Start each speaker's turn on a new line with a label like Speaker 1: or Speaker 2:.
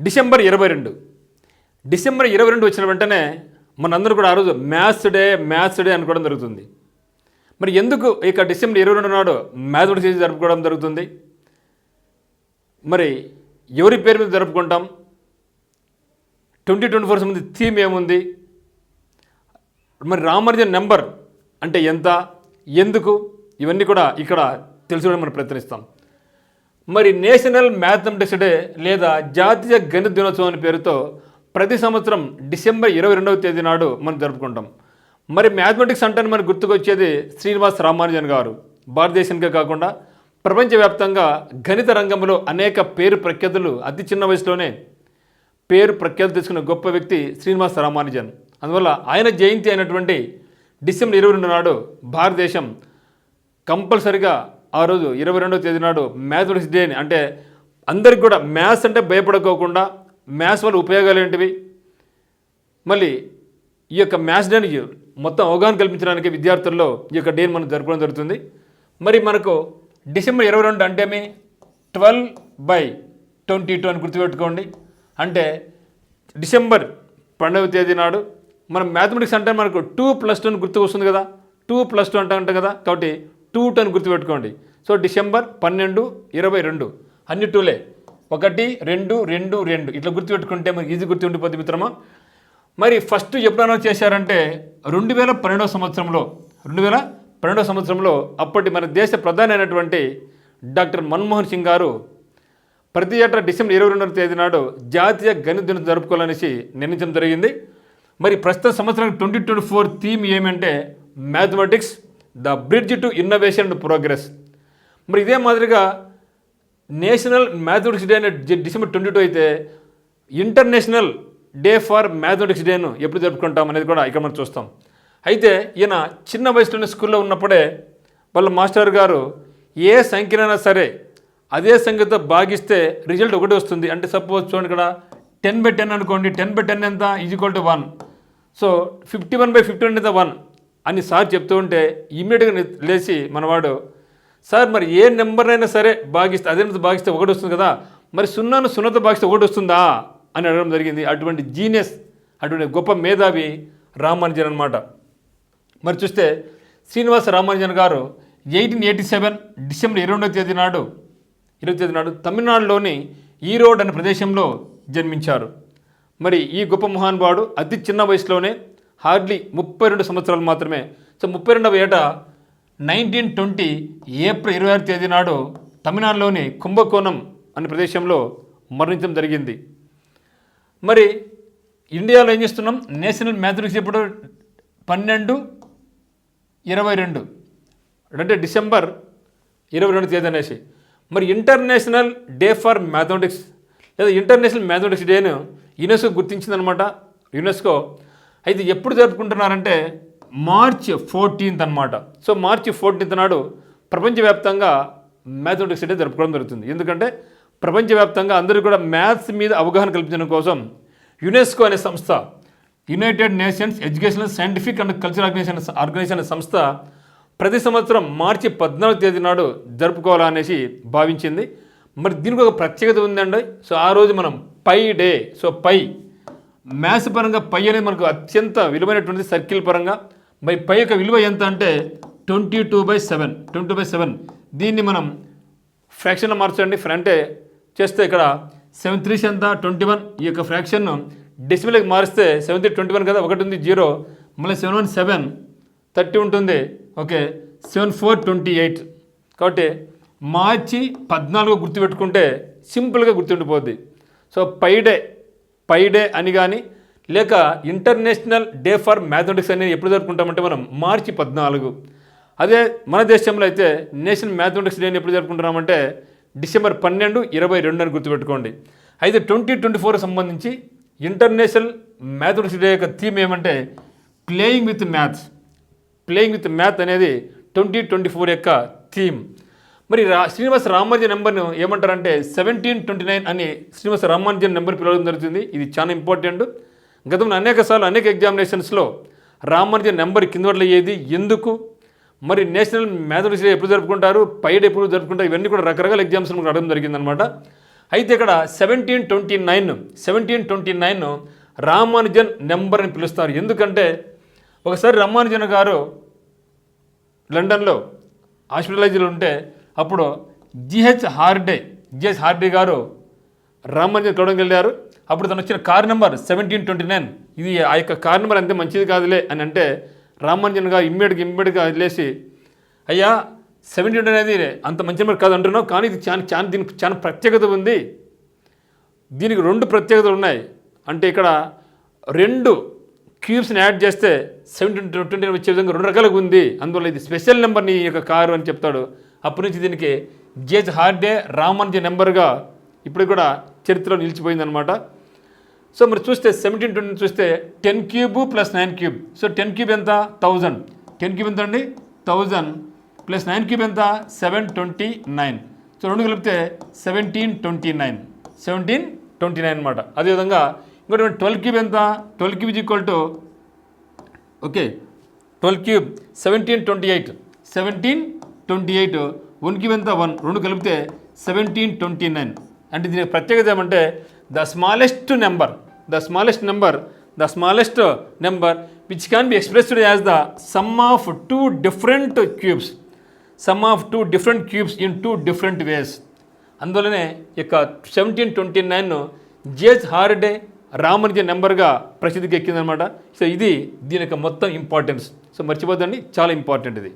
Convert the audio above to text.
Speaker 1: December 22 December 22 వచ్చిన వెంటనే మనందరూ కూడా ఆ రోజు మ్యాథ్స్ డే అనుకోవడం జరుగుతుంది. మరి ఎందుకు ఇక డిసెంబర్ 22 నాడు మ్యాథమెటిక్స్ డే జరుపుకోవడం జరుగుతుంది? మరి ఎవరి పేరు మీద జరుపుకుంటాం? 2024 సంబంధించి థీమ్ ఏముంది? మరి రామానుజన్ నెంబర్ అంటే ఎంత, ఎందుకు, ఇవన్నీ కూడా ఇక్కడ తెలుసుకోవడం మనం ప్రయత్నిస్తాం. మరి నేషనల్ మ్యాథమెటిక్స్ డే లేదా జాతీయ గణిత దినోత్సవం అనే పేరుతో ప్రతి సంవత్సరం డిసెంబర్ 22వ తేదీ నాడు మనం జరుపుకుంటాం. మరి మ్యాథమెటిక్స్ అంటే మనకు గుర్తుకొచ్చేది శ్రీనివాస రామానుజన్ గారు. భారతదేశానికే కాకుండా ప్రపంచవ్యాప్తంగా గణిత రంగంలో అనేక పేరు ప్రఖ్యాతులు అతి చిన్న వయసులోనే పేరు ప్రఖ్యాతులు తీసుకున్న గొప్ప వ్యక్తి శ్రీనివాస రామానుజన్. అందువల్ల ఆయన జయంతి అయినటువంటి డిసెంబర్ 22 నాడు భారతదేశం కంపల్సరిగా ఆ రోజు 22వ తేదీ నాడు మ్యాథమెటిక్స్ డే అంటే అందరికి కూడా మ్యాథ్స్ అంటే భయపడుకోకుండా మ్యాథ్స్ వల్ల ఉపయోగాలు ఏంటివి, మళ్ళీ ఈ యొక్క మ్యాథ్స్ డేని మొత్తం అవగాహన కల్పించడానికి విద్యార్థుల్లో ఈ యొక్క డేని మనం జరపడం జరుగుతుంది. మరి మనకు డిసెంబర్ 22 అంటే 12/22 అని గుర్తుపెట్టుకోండి. అంటే డిసెంబర్ 12వ తేదీ నాడు మనం మ్యాథమెటిక్స్ అంటే మనకు 2+2 అని గుర్తుకు వస్తుంది కదా, 2+2 అంటాం కదా, కాబట్టి 2 అని గుర్తుపెట్టుకోండి. సో డిసెంబర్ 12, 22 అన్ని 2లే, 1, 2, 2, 2 ఇట్లా గుర్తుపెట్టుకుంటే మనకి ఈజీ గుర్తు ఉండిపోద్ది మిత్రమా. మరి ఫస్ట్ ఎప్పుడు అనౌన్స్ చేశారంటే 2012వ సంవత్సరంలో అప్పటి మన దేశ ప్రధాని అయినటువంటి డాక్టర్ మన్మోహన్ సింగ్ గారు ప్రతి ఏటా డిసెంబర్ 22వ తేదీ నాడు జాతీయ గణిత దినం జరుపుకోవాలనేసి నిర్ణయించడం జరిగింది. మరి ప్రస్తుత సంవత్సరానికి 2024 థీమ్ ఏమంటే mathematics the bridge to innovation and progress. మరి ఇదే మాదిరిగా నేషనల్ మ్యాథమెటిక్స్ డే అనే డిసెంబర్ 22 అయితే ఇంటర్నేషనల్ డే ఫర్ మ్యాథమెటిక్స్ డేను ఎప్పుడు జరుపుకుంటాం అనేది కూడా ఇక్కడ మనం చూస్తాం. అయితే ఈయన చిన్న వయసులోనే స్కూల్లో ఉన్నప్పుడే వాళ్ళ మాస్టర్ గారు ఏ సంఖ్యనైనా సరే అదే సంఖ్యతో భాగిస్తే రిజల్ట్ ఒకటి వస్తుంది. అంటే సపోజ్ చూడండి, ఇక్కడ 10/10 అనుకోండి, 10/10 ఎంత = 1. సో 51/51 ఎంత 1 అని సార్ చెప్తూ ఉంటే ఇమ్మీడియట్గా లేచి మనవాడు, సార్ మరి ఏ నెంబర్ అయినా సరే భాగిస్తే అదే భాగిస్తే ఒకటి వస్తుంది కదా, మరి 0తో భాగిస్తే ఒకటి వస్తుందా అని అడగడం జరిగింది. అటువంటి జీనియస్, అటువంటి గొప్ప మేధావి రామానుజన్ అనమాట. మరి చూస్తే శ్రీనివాస రామానుజన్ గారు 1887 డిసెంబర్ 22వ తేదీ నాడు తమిళనాడులోని ఈరోడ్ అనే ప్రదేశంలో జన్మించారు. మరి ఈ గొప్ప మహానుభావుడు అతి చిన్న వయసులోనే హార్డ్లీ 32 సంవత్సరాలు మాత్రమే. సో 32వ ఏట 1920 ఏప్రిల్ 26వ తేదీ నాడు తమిళనాడులోని కుంభకోణం అనే ప్రదేశంలో మరణించడం జరిగింది. మరి ఇండియాలో ఏం చేస్తున్నాం, నేషనల్ మ్యాథమెటిక్స్ ఎప్పుడు 12/22 అంటే డిసెంబర్ 22వ తేదీ అనేసి. మరి ఇంటర్నేషనల్ డే ఫర్ మ్యాథమెటిక్స్ లేదా ఇంటర్నేషనల్ మ్యాథమెటిక్స్ డేను యునెస్కో గుర్తించిందనమాట. యునెస్కో అయితే ఎప్పుడు జరుపుకుంటున్నారంటే మార్చ్ 14 అనమాట. సో మార్చి 14 నాడు ప్రపంచవ్యాప్తంగా మ్యాథమెటిక్స్ డే జరుపుకోవడం జరుగుతుంది. ఎందుకంటే ప్రపంచవ్యాప్తంగా అందరూ కూడా మ్యాథ్స్ మీద అవగాహన కల్పించడం కోసం యునెస్కో అనే సంస్థ, United Nations Educational Scientific and Cultural Organization అనే సంస్థ ప్రతి సంవత్సరం మార్చి 14వ తేదీ నాడు జరుపుకోవాలనేసి భావించింది. మరి దీనికి ఒక ప్రత్యేకత ఉందండి. సో ఆ రోజు మనం పై డే, సో పై మ్యాథ్స్ పరంగా పై అనేది మనకు అత్యంత విలువైనటువంటి సర్కిల్ పరంగా. మరి పై యొక్క విలువ ఎంత అంటే 22/7. దీన్ని మనం ఫ్రాక్షన్లో మార్చండి. అంటే చేస్తే ఇక్కడ 7×3 ఎంత 21. ఈ యొక్క ఫ్రాక్షన్ను డెసిమల్కి మారిస్తే 7×3 21 కదా, ఒకటి ఉంది 0, మళ్ళీ 7×1 7 30 ఉంటుంది. ఓకే, 7×4 28. కాబట్టి మార్చి 14 గుర్తుపెట్టుకుంటే సింపుల్గా గుర్తుండిపోద్ది. సో పై డే అని కానీ లేక ఇంటర్నేషనల్ డే ఫర్ మ్యాథమెటిక్స్ అనేది ఎప్పుడు జరుపుకుంటామంటే మనం మార్చి 14. అదే మన దేశంలో అయితే నేషనల్ మ్యాథమెటిక్స్ డేని ఎప్పుడు జరుపుకుంటున్నామంటే డిసెంబర్ 12, 22 అని గుర్తుపెట్టుకోండి. అయితే 2024 సంబంధించి ఇంటర్నేషనల్ మ్యాథమెటిక్స్ డే యొక్క థీమ్ ఏమంటే ప్లేయింగ్ విత్ మ్యాథ్ అనేది 2024 యొక్క థీమ్. మరి శ్రీనివాస రామానుజన్ నెంబర్ను ఏమంటారంటే 1729 అని శ్రీనివాస రామానుజన్ నెంబర్ పిలవడం జరుగుతుంది. ఇది చాలా ఇంపార్టెంట్. గతంలో అనేక ఎగ్జామినేషన్స్లో రామానుజన్ నెంబర్ కింద అయ్యేది ఎందుకు, మరి నేషనల్ మ్యాథమెటిక్స్ డే ఎప్పుడు జరుపుకుంటారు, పై డే ఎప్పుడు జరుపుకుంటారు, ఇవన్నీ కూడా రకరకాల ఎగ్జామ్స్ మనకు అడగడం జరిగిందనమాట. అయితే ఇక్కడ 1729 రామానుజన్ నెంబర్ అని పిలుస్తారు. ఎందుకంటే ఒకసారి రామానుజన్ గారు లండన్లో హాస్పిటలైజ్లో ఉంటే అప్పుడు జిహెచ్ హార్డే గారు రామానుజన్ కలవడానికి వెళ్ళారు. అప్పుడు తను వచ్చిన కార్ నెంబర్ 1729. ఇది ఆ యొక్క కార్ నెంబర్ అంతే మంచిది కాదులే అని అంటే రామానుజన్ గారు ఇమ్మీడియట్గా వదిలేసి, అయ్యా 17 అనేది అంత మంచి నెంబర్ కాదు అంటున్నావు, కానీ ఇది దీనికి చాలా ప్రత్యేకత ఉంది, దీనికి 2 ప్రత్యేకతలు ఉన్నాయి. అంటే ఇక్కడ 2 క్యూబ్స్ని యాడ్ చేస్తే 1729 వచ్చే విధంగా 2 రకాలుగా ఉంది, అందువల్ల ఇది స్పెషల్ నెంబర్ నీ యొక్క కారు అని చెప్తాడు. అప్పటి నుంచి దీనికి జిహెచ్ హార్డే రామానుజన్ నెంబర్గా ఇప్పుడు కూడా చరిత్రలో నిలిచిపోయిందనమాట. సో మరి చూస్తే 1729 చూస్తే 10 cube plus 9 cube. So 10 cube ఎంత? 1000. 10 క్యూబ్ ఎంత అండి? 1000 ప్లస్ 9 క్యూబ్ ఎంత? 729. సో 2 కలిపితే 1729 అనమాట. అదేవిధంగా ఇంకోటి 12 క్యూబ్ ఎంత? 12 cube is equal to 12 cube 1728. 1 cube ఎంత? 1. 2 కలిపితే 1729. అంటే దీనికి ప్రత్యేకత ఏమంటే the smallest number which can be expressed as the sum of 2 different cubes in 2 different ways. అందువల్లనే ఇక 1729 జిహెచ్ హార్డే రామానుజన్ నెంబర్గా ప్రసిద్ధికి ఎక్కిందనమాట. సో ఇది దీని యొక్క మొత్తం ఇంపార్టెన్స్. సో మర్చిపోద్దండి, చాలా ఇంపార్టెంట్ ఇది.